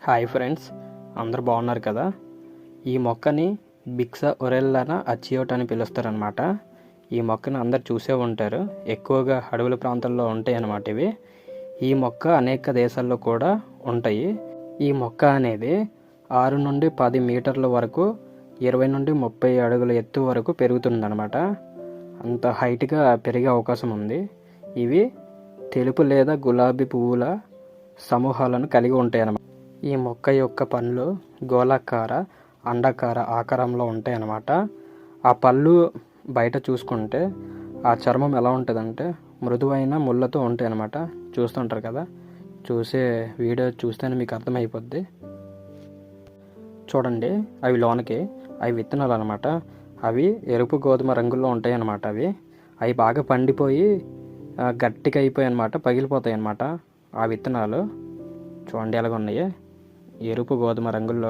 Hi friends, అందరు బాగున్నారు కదా. ఈ మొక్కని బిక్సా ఒరెల్లానా అచియోట్ అని పిలుస్తారనమాట. ఈ మొక్కని అందరు చూసే ఉంటారు. ఎక్కువగా అడవుల ప్రాంతాల్లో ఉంటాయి అన్నమాట ఇవి. ఈ మొక్క అనేక దేశాల్లో కూడా ఉంటాయి. ఈ మొక్క అనేది 6 నుండి 10 మీటర్ల వరకు 20 నుండి 30 అడుగుల ఎత్తు వరకు పెరుగుతుందన్నమాట. అంత హైట్గా పెరిగే అవకాశం ఉంది. ఇవి తెలుపు లేదా గులాబీ పువ్వుల సమూహాలను కలిగి ఉంటాయి అన్నమాట. ఈ మొక్క యొక్క పండ్లు గోళాకార, అండాకార ఆకారంలో ఉంటాయి అన్నమాట. ఆ పళ్ళు బయట చూసుకుంటే ఆ చర్మం ఎలా ఉంటుందంటే మృదువైన ముళ్ళతో ఉంటాయి అన్నమాట. చూస్తుంటారు కదా, చూసే వీడియో చూస్తేనే మీకు అర్థమైపోద్ది. చూడండి, అవి లోనకి అవి విత్తనాలు అనమాట. అవి ఎరుపు గోధుమ రంగుల్లో ఉంటాయి అన్నమాట. అవి బాగా పండిపోయి గట్టిగా అయిపోయి అనమాట, పగిలిపోతాయి అన్నమాట. ఆ విత్తనాలు చూడండి ఎలాగ ఉన్నాయి, ఎరుపు గోధుమ రంగుల్లో.